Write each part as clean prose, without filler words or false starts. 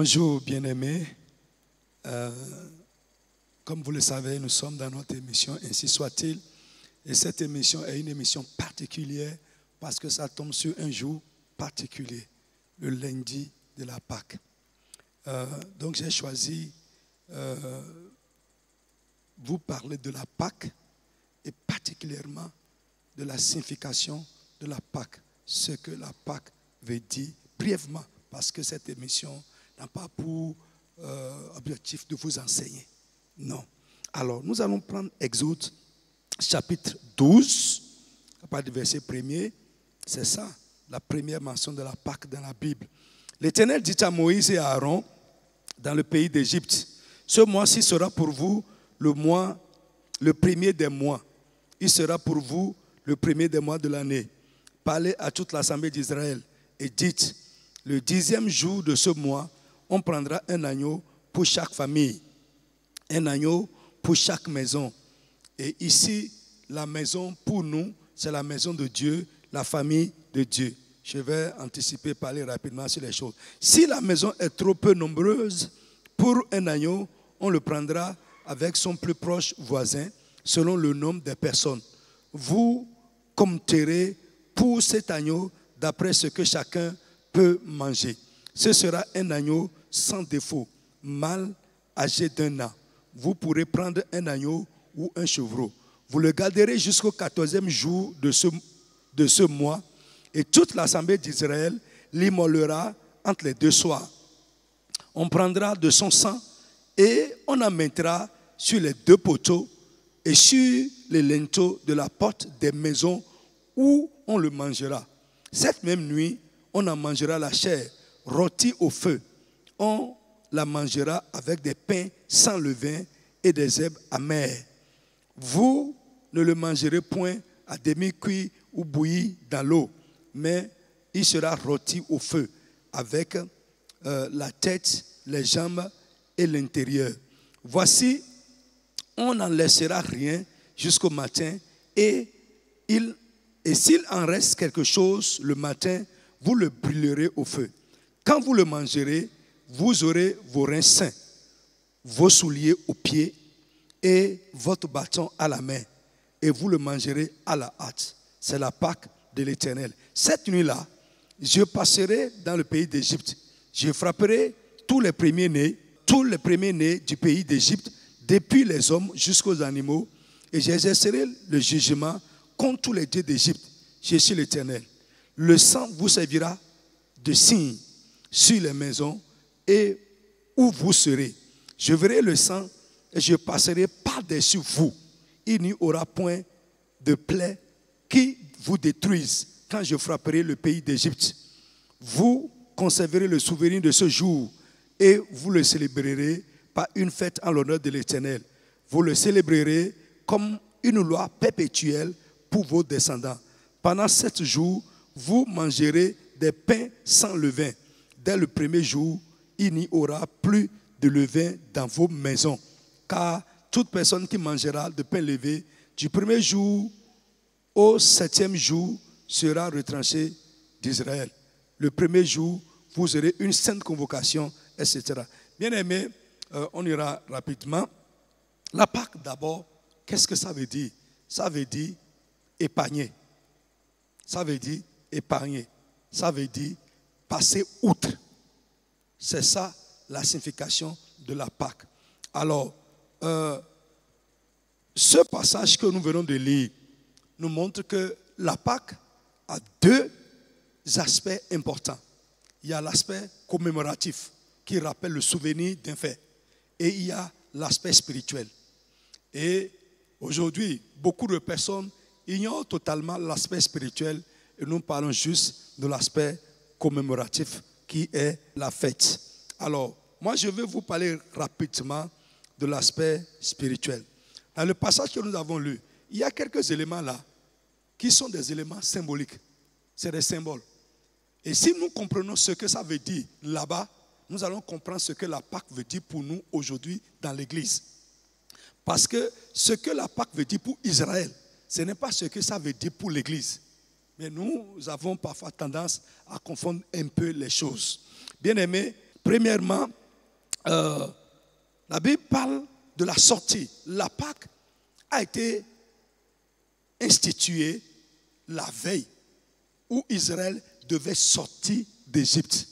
Bonjour bien-aimés. Comme vous le savez, nous sommes dans notre émission Ainsi soit-il. Et cette émission est une émission particulière parce que ça tombe sur un jour particulier, le lundi de la Pâque. Donc j'ai choisi vous parler de la Pâque et particulièrement de la signification de la Pâque, ce que la Pâque veut dire brièvement, parce que cette émission n'a pas pour objectif de vous enseigner. Non. Alors, nous allons prendre Exode, chapitre 12, à partir du verset 1er. C'est ça, la première mention de la Pâque dans la Bible. L'Éternel dit à Moïse et à Aaron, dans le pays d'Égypte, ce mois-ci sera pour vous le premier des mois. Il sera pour vous le premier des mois de l'année. Parlez à toute l'assemblée d'Israël et dites, le 10e jour de ce mois, on prendra un agneau pour chaque famille, un agneau pour chaque maison. Et ici, la maison pour nous, c'est la maison de Dieu, la famille de Dieu. Je vais anticiper, parler rapidement sur les choses. Si la maison est trop peu nombreuse, pour un agneau, on le prendra avec son plus proche voisin, selon le nombre des personnes. Vous compterez pour cet agneau d'après ce que chacun peut manger. Ce sera un agneau sans défaut, mâle, âgé d'1 an. Vous pourrez prendre un agneau ou un chevreau. Vous le garderez jusqu'au 14e jour de ce mois et toute l'assemblée d'Israël l'immolera entre les 2 soirs. On prendra de son sang et on en mettra sur les 2 poteaux et sur les linteaux de la porte des maisons où on le mangera. Cette même nuit, on en mangera la chair, rôtie au feu. On la mangera avec des pains sans levain et des herbes amères. Vous ne le mangerez point à demi-cuit ou bouilli dans l'eau, mais il sera rôti au feu avec la tête, les jambes et l'intérieur. Voici, on n'en laissera rien jusqu'au matin et s'il en reste quelque chose le matin, vous le brûlerez au feu. Quand vous le mangerez, vous aurez vos reins sains, vos souliers aux pieds et votre bâton à la main. Et vous le mangerez à la hâte. C'est la Pâque de l'Éternel. Cette nuit-là, je passerai dans le pays d'Égypte. Je frapperai tous les premiers-nés du pays d'Égypte, depuis les hommes jusqu'aux animaux, et j'exercerai le jugement contre tous les dieux d'Égypte. Je suis l'Éternel. Le sang vous servira de signe sur les maisons et où vous serez. Je verrai le sang et je passerai par-dessus vous. Il n'y aura point de plaie qui vous détruise quand je frapperai le pays d'Égypte. Vous conserverez le souvenir de ce jour et vous le célébrerez par une fête en l'honneur de l'Éternel. Vous le célébrerez comme une loi perpétuelle pour vos descendants. Pendant 7 jours, vous mangerez des pains sans levain. Dès le premier jour, il n'y aura plus de levain dans vos maisons. Car toute personne qui mangera de pain levé du premier jour au 7e jour sera retranchée d'Israël. Le premier jour, vous aurez une sainte convocation, etc. Bien-aimés, on ira rapidement. La Pâque d'abord, qu'est-ce que ça veut dire? Ça veut dire épargner. Ça veut dire épargner. Ça veut dire passer outre. C'est ça la signification de la Pâque. Alors, ce passage que nous venons de lire nous montre que la Pâque a 2 aspects importants. Il y a l'aspect commémoratif qui rappelle le souvenir d'un fait. Et il y a l'aspect spirituel. Et aujourd'hui, beaucoup de personnes ignorent totalement l'aspect spirituel et nous parlons juste de l'aspect commémoratif qui est la fête. Alors, moi je vais vous parler rapidement de l'aspect spirituel. Dans le passage que nous avons lu, il y a quelques éléments là qui sont des éléments symboliques. C'est des symboles. Et si nous comprenons ce que ça veut dire là-bas, nous allons comprendre ce que la Pâque veut dire pour nous aujourd'hui dans l'Église. Parce que ce que la Pâque veut dire pour Israël, ce n'est pas ce que ça veut dire pour l'Église. Mais nous avons parfois tendance à confondre un peu les choses. Bien-aimés, Premièrement, la Bible parle de la sortie. La Pâque a été instituée la veille où Israël devait sortir d'Égypte.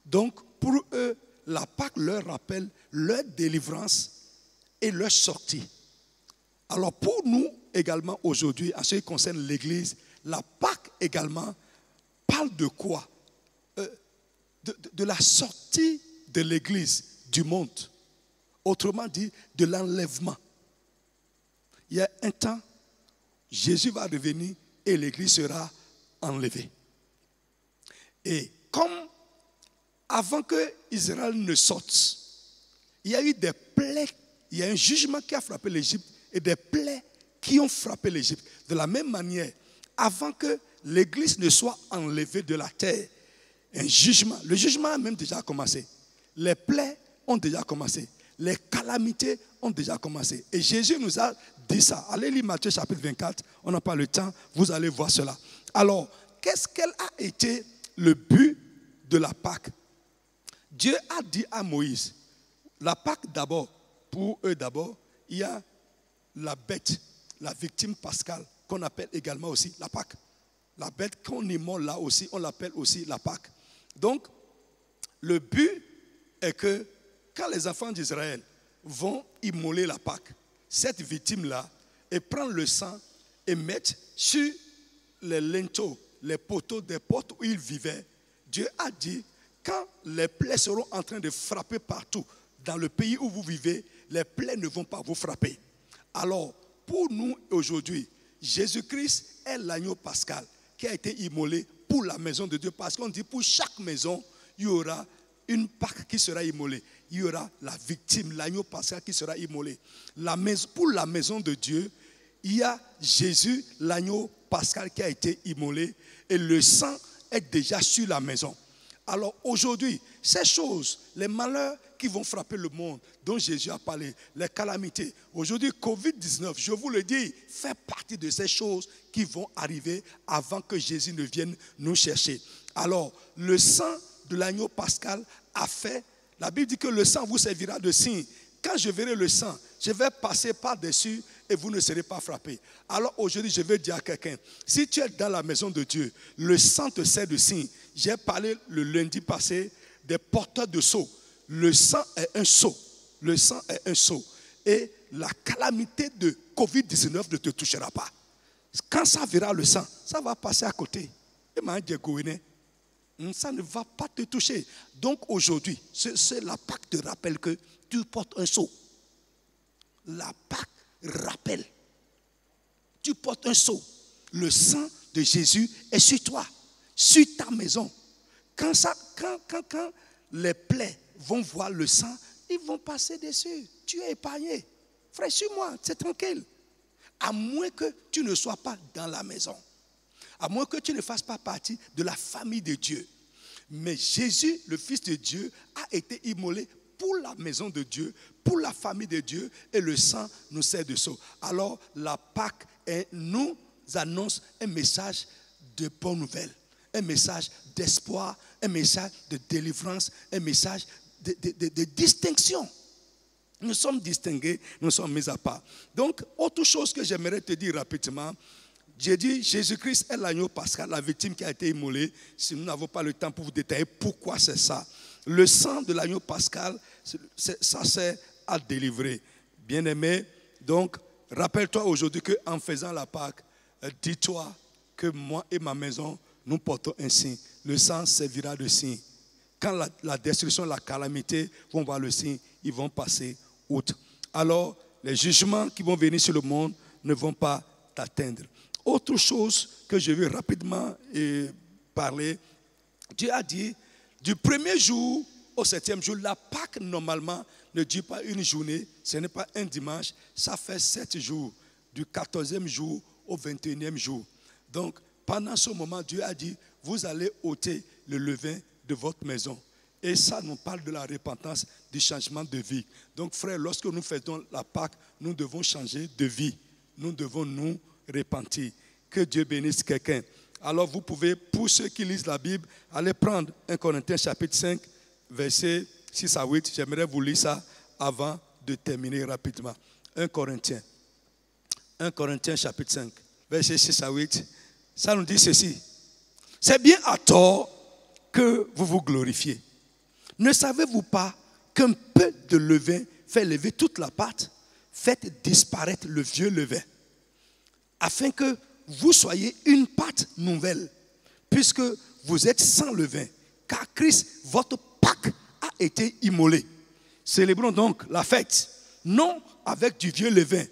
Donc, pour eux, la Pâque leur rappelle leur délivrance et leur sortie. Alors, pour nous également aujourd'hui, en ce qui concerne l'Église, la Pâque également parle de quoi? De la sortie de l'Église du monde. Autrement dit, de l'enlèvement. Il y a un temps, Jésus va revenir et l'Église sera enlevée. Et comme avant que Israël ne sorte, il y a eu des plaies, il y a un jugement qui a frappé l'Égypte et des plaies qui ont frappé l'Égypte. De la même manière, avant que l'Église ne soit enlevée de la terre, un jugement, le jugement a même déjà commencé. Les plaies ont déjà commencé. Les calamités ont déjà commencé. Et Jésus nous a dit ça. Allez lire Matthieu chapitre 24, on n'a pas le temps, vous allez voir cela. Alors, qu'est-ce qu'elle a été le but de la Pâque? Dieu a dit à Moïse, la Pâque d'abord, pour eux d'abord, il y a la bête, la victime pascale, qu'on appelle également aussi la Pâque. La bête qu'on immole là aussi, on l'appelle aussi la Pâque. Donc, le but est que quand les enfants d'Israël vont immoler la Pâque, cette victime-là, et prend le sang et mettre sur les linteaux, les poteaux des portes où ils vivaient. Dieu a dit, quand les plaies seront en train de frapper partout dans le pays où vous vivez, les plaies ne vont pas vous frapper. Alors, pour nous aujourd'hui, Jésus-Christ est l'agneau pascal qui a été immolé pour la maison de Dieu. Parce qu'on dit pour chaque maison, il y aura une Pâque qui sera immolée. Il y aura la victime, l'agneau pascal qui sera immolé. Pour la maison de Dieu, il y a Jésus, l'agneau pascal qui a été immolé et le sang est déjà sur la maison. Alors aujourd'hui, ces choses, les malheurs qui vont frapper le monde, dont Jésus a parlé, les calamités, aujourd'hui Covid-19, je vous le dis, fait partie de ces choses qui vont arriver avant que Jésus ne vienne nous chercher. Alors, le sang de l'agneau pascal a fait, la Bible dit que le sang vous servira de signe. Quand je verrai le sang, je vais passer par-dessus et vous ne serez pas frappés. Alors aujourd'hui, je vais dire à quelqu'un, si tu es dans la maison de Dieu, le sang te sert de signe. J'ai parlé le lundi passé des porteurs de sceaux. Le sang est un sceau. Le sang est un sceau. Et la calamité de Covid-19 ne te touchera pas. Quand ça verra le sang, ça va passer à côté. Ça ne va pas te toucher. Donc aujourd'hui, c'est la Pâque te rappelle que tu portes un sceau. La Pâque rappelle. Tu portes un sceau. Le sang de Jésus est sur toi, sur ta maison. Quand les plaies vont voir le sang, ils vont passer dessus. Tu es épargné. Frère, suis-moi, c'est tranquille. À moins que tu ne sois pas dans la maison. À moins que tu ne fasses pas partie de la famille de Dieu. Mais Jésus, le Fils de Dieu, a été immolé pour la maison de Dieu, pour la famille de Dieu, et le sang nous sert de sceau. Alors, la Pâque nous annonce un message de bonne nouvelle, un message d'espoir, un message de délivrance, un message de distinction. Nous sommes distingués, nous sommes mis à part. Donc, autre chose que j'aimerais te dire rapidement, j'ai dit, Jésus-Christ est l'agneau pascal, la victime qui a été immolée. Si nous n'avons pas le temps pour vous détailler pourquoi c'est ça. Le sang de l'agneau pascal, ça sert à délivrer. Bien-aimé, donc, rappelle-toi aujourd'hui qu'en faisant la Pâque, dis-toi que moi et ma maison, nous portons un signe. Le sang servira de signe. Quand la destruction, la calamité vont voir le signe, ils vont passer outre. Alors, les jugements qui vont venir sur le monde ne vont pas t'atteindre. Autre chose que je veux rapidement parler, Dieu a dit, du premier jour au 7e jour, la Pâque normalement ne dure pas une journée, ce n'est pas un dimanche, ça fait 7 jours, du 14e jour au 21e jour. Donc, pendant ce moment, Dieu a dit, vous allez ôter le levain de votre maison. Et ça nous parle de la repentance, du changement de vie. Donc, frère, lorsque nous faisons la Pâque, nous devons changer de vie. Nous devons nous repentir. Que Dieu bénisse quelqu'un. Alors, vous pouvez, pour ceux qui lisent la Bible, aller prendre 1 Corinthiens chapitre 5 versets 6 à 8. J'aimerais vous lire ça avant de terminer rapidement. 1 Corinthiens chapitre 5, versets 6 à 8. Ça nous dit ceci. C'est bien à tort que vous vous glorifiez. Ne savez-vous pas qu'un peu de levain fait lever toute la pâte? Faites disparaître le vieux levain, afin que vous soyez une pâte nouvelle, puisque vous êtes sans levain, car Christ, votre Pâque, a été immolé. Célébrons donc la fête, non avec du vieux levain,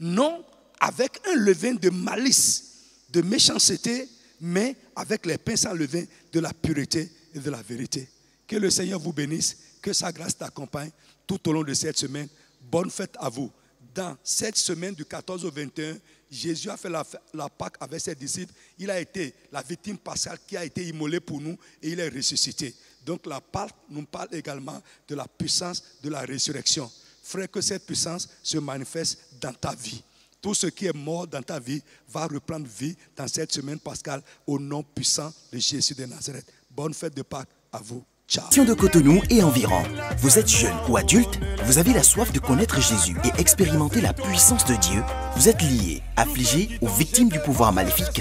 non avec un levain de malice, de méchanceté, mais avec les pains sans levain de la pureté et de la vérité. Que le Seigneur vous bénisse, que sa grâce t'accompagne tout au long de cette semaine. Bonne fête à vous. Dans cette semaine du 14 au 21, Jésus a fait la Pâque avec ses disciples. Il a été la victime pascale qui a été immolée pour nous et il est ressuscité. Donc la Pâque nous parle également de la puissance de la résurrection. Frère, que cette puissance se manifeste dans ta vie. Tout ce qui est mort dans ta vie va reprendre vie dans cette semaine pascale au nom puissant de Jésus de Nazareth. Bonne fête de Pâques à vous. Ciao. De Cotonou et environ. Vous êtes jeune ou adulte, vous avez la soif de connaître Jésus et expérimenter la puissance de Dieu. Vous êtes lié, affligé ou victime du pouvoir maléfique.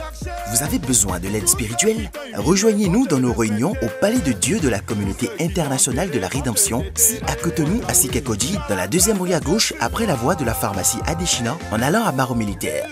Vous avez besoin de l'aide spirituelle? Rejoignez-nous dans nos réunions au Palais de Dieu de la Communauté internationale de la Rédemption, si à Cotonou, à Sikakoji, dans la 2e rue à gauche, après la voie de la pharmacie Adéchina, en allant à Maro Militaire.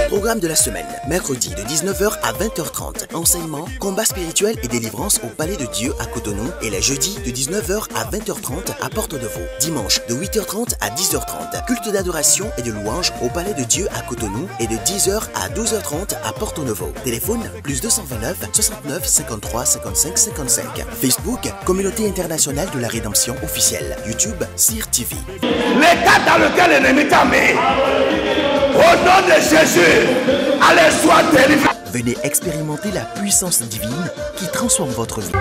Programme de la semaine, mercredi de 19h à 20h30. Enseignement, combat spirituel et délivrance au Palais de Dieu à Cotonou. Et les jeudis de 19h à 20h30 à Porte-de-Vaux. Dimanche de 8h30 à 10h30. Culte d'adoration et de louange au Palais de Dieu à Cotonou. Et de 10h à 12h30 à Porte-Nouveau. Téléphone plus 229 69 53 55 55. Facebook, Communauté internationale de la Rédemption officielle. YouTube, CIR TV. L'état dans lequel l'ennemi t'a mis, au nom de Jésus, allez, sois délivré. Venez expérimenter la puissance divine qui transforme votre vie.